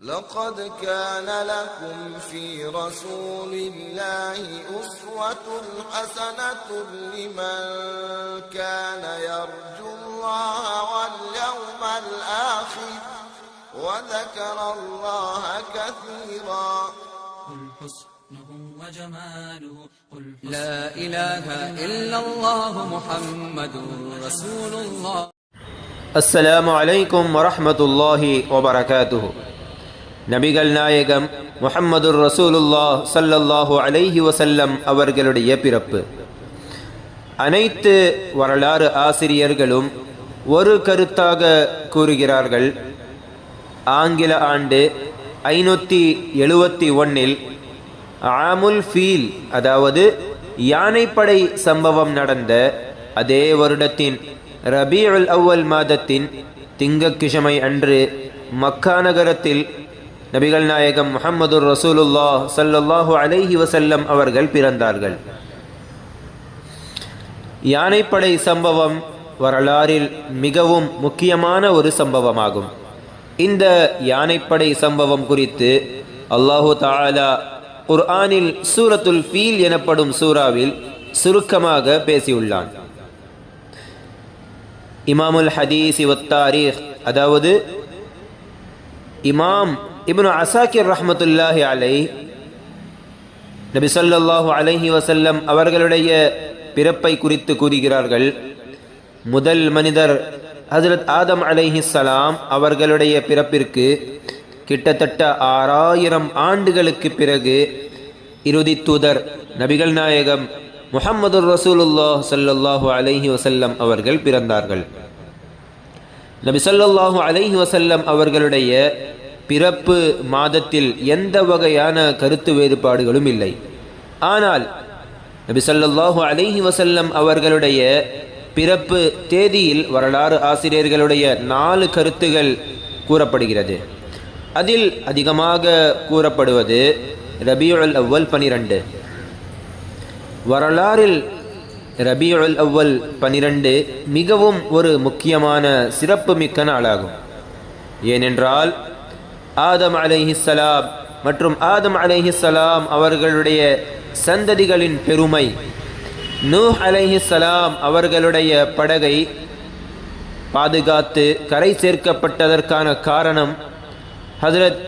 لقد كان لكم في رسول الله أسوة حسنة لمن كان يرجو الله واليوم الآخر وذكر الله كثيرا. قل حسنه وجماله قل لا إله إلا الله محمد رسول الله. السلام عليكم ورحمة الله وبركاته. நபிகள் நாயகம் முஹம்மதுர் ரசூலுல்லாஹ் ஸல்லல்லாஹு அலைஹி வஸல்லம் அவர்களுடைய பிறப்பு. அனைத்து வரலாறு ஆசிரியர்களும் ஒரு கருத்தாக கூறுகிறார்கள். ஆங்கில ஆண்டு 571 ஆமுல் ஃபீல், அதாவது யானைப்படை சம்பவம் நடந்த அதே வருடத்தின் ரபீஉல் அவ்வல் மாதத்தின் திங்கட்கிழமை அன்று மக்கா நகரத்தில் நபிகள் நாயகம் முஹம்மதுர் ரசூலுல்லாஹ் ஸல்லல்லாஹு அலைஹி வஸல்லம் அவர்கள் பிறந்தார்கள். யானைப்படை சம்பவம் வரலாறில் மிகவும் முக்கியமான ஒரு சம்பவமாகும். இந்த யானைப்படை சம்பவம் குறித்து அல்லாஹு தஆலா குர்ஆனில் சூரத்துல் ஃபீல் எனப்படும் சூறாவில் சுருக்கமாக பேசியுள்ளான். இமாமுல் ஹதீஸ் வத் தாரீக், அதாவது இமாம் இப்னு அசாக்கிர் ரஹ்மத்துல்லாஹி அலைஹி நபி ஸல்லல்லாஹு அலைஹி வஸல்லம் அவர்களுடைய பிறப்பை குறித்து கூறுகிறார்கள். முதல் மனிதர் ஹஜ்ரத் ஆதம் அலைஹிஸ்ஸலாம் அவர்களுடைய பிறப்பிற்கு கிட்டத்தட்ட 6000 ஆண்டுகளுக்கு பிறகு இறுதி தூதர் நபிகள் நாயகம் முஹம்மதுர் ரசூலுல்லாஹ் ஸல்லல்லாஹு அலைஹி வஸல்லம் அவர்கள் பிறந்தார்கள். நபி ஸல்லல்லாஹு அலைஹி வஸல்லம் அவர்களுடைய பிறப்பு மாதத்தில் எந்த வகையான கருத்து வேறுபாடுகளும் இல்லை. ஆனால் நபி ஸல்லல்லாஹு அலைஹி வஸல்லம் அவர்களுடைய பிறப்பு தேதியில் வரலாறு ஆசிரியர்களுடைய 4 கருத்துகள் கூறப்படுகிறது. அதில் அதிகமாக கூறப்படுவது ரபீஉல் அவ்வல் 12. வரலாறில் ரபீஉல் அவ்வல் 12 மிகவும் ஒரு முக்கியமான சிறப்புமிக்க நாளாகும். ஏனென்றால் ஆதம் அலைஹிஸ்ஸலாம் மற்றும் ஆதம் அலைஹிஸ்ஸலாம் அவர்களுடைய சந்ததிகளின் பெருமை, நூஹ் அலைஹிஸ்ஸலாம் அவர்களுடைய படகை பாதுகாத்து கரை சேர்க்கப்பட்டதற்கான காரணம், ஹஜ்ரத்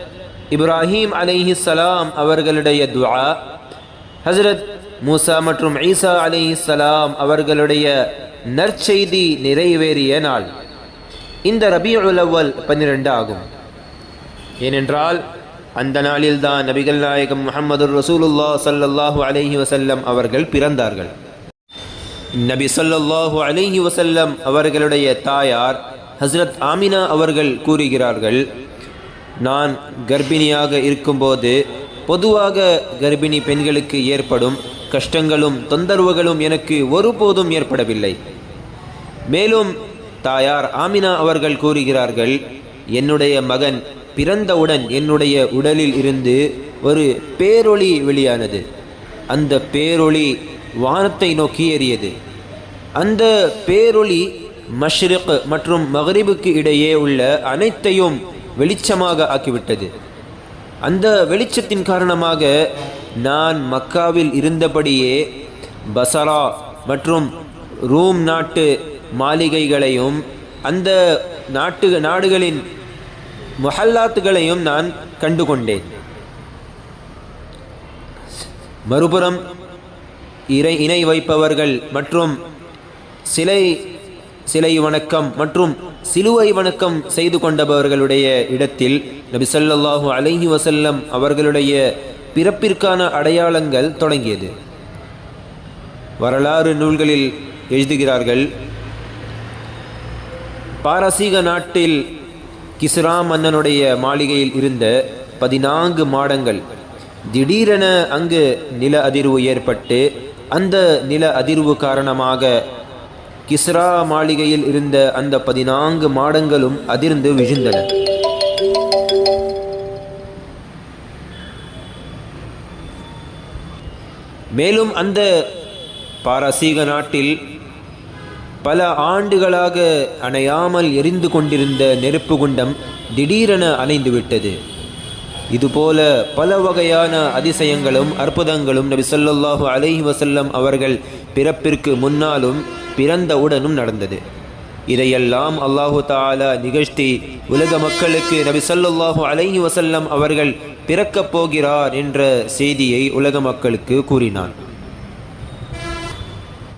இப்ராஹீம் அலைஹிஸ்ஸலாம் அவர்களுடைய துஆ, ஹஜ்ரத் மூசா மற்றும் ஈசா அலைஹிஸ்ஸலாம் அவர்களுடைய நற்செய்தி நிறைவேறிய நாள் இந்த ரபீஉல் அவ்வல் 12 ஆகும். ஏனென்றால் அந்த நாளில்தான் நபிகள் நாயகம் முஹம்மதுர் ரசூலுல்லாஹ் ஸல்லல்லாஹு அலைஹி வஸல்லம் அவர்கள் பிறந்தார்கள். நபி ஸல்லல்லாஹு அலைஹி வஸல்லம் அவர்களுடைய தாயார் ஹஜ்ரத் ஆமினா அவர்கள் கூறுகிறார்கள், நான் கர்ப்பிணியாக இருக்கும்போது பொதுவாக கர்ப்பிணி பெண்களுக்கு ஏற்படும் கஷ்டங்களும் தொந்தரவுகளும் எனக்கு ஒருபோதும் ஏற்படவில்லை. மேலும் தாயார் ஆமினா அவர்கள் கூறுகிறார்கள், என்னுடைய மகன் பிறந்தவுடன் என்னுடைய உடலில் இருந்து ஒரு பேரொளி வெளியானது. அந்த பேரொளி வானத்தை நோக்கி ஏறியது. அந்த பேரொளி மஷ்ரிக் மற்றும் மக்ரிபுக்கு இடையே உள்ள அனைத்தையும் வெளிச்சமாக ஆக்கிவிட்டது. அந்த வெளிச்சத்தின் காரணமாக நான் மக்காவில் இருந்தபடியே பசரா மற்றும் ரூம் நாட்டு மாளிகைகளையும் அந்த நாடுகளின் முஹல்லாத்துகளையும் நான் கண்டுகொண்டேன். மறுபுறம் இணை வைப்பவர்கள் மற்றும் சிலை வணக்கம் மற்றும் சிலுவை வணக்கம் செய்து கொண்டவர்களுடைய இடத்தில் நபி ஸல்லல்லாஹு அலைஹி வஸல்லம் அவர்களுடைய பிறப்பிற்கான அடையாளங்கள் தொடங்கியது. வரலாறு நூல்களில் எழுதுகிறார்கள், பாரசீக நாட்டில் கிஸ்ரா மன்னனுடைய மாளிகையில் இருந்த 14 மாடங்கள் திடீரென அங்கு நில அதிர்வு ஏற்பட்டு அந்த நில அதிர்வு காரணமாக கிஸ்ரா மாளிகையில் இருந்த அந்த 14 மாடங்களும் அதிர்ந்து விழுந்தன. மேலும் அந்த பாரசீக நாட்டில் பல ஆண்டுகளாக அணையாமல் எரிந்து கொண்டிருந்த நெருப்பு குண்டம் திடீரென அணைந்து விட்டது. இதுபோல பல வகையான அதிசயங்களும் அற்புதங்களும் நபி ஸல்லல்லாஹு அலைஹி வஸல்லம் அவர்கள் பிறப்பிற்கு முன்னாலும் பிறந்தவுடனும் நடந்தது. இதையெல்லாம் அல்லாஹு தஆலா நிகழ்த்தி உலக மக்களுக்கு நபி ஸல்லல்லாஹு அலைஹி வஸல்லம் அவர்கள் பிறக்கப் போகிறார் என்ற செய்தியை உலக மக்களுக்கு கூறினான்.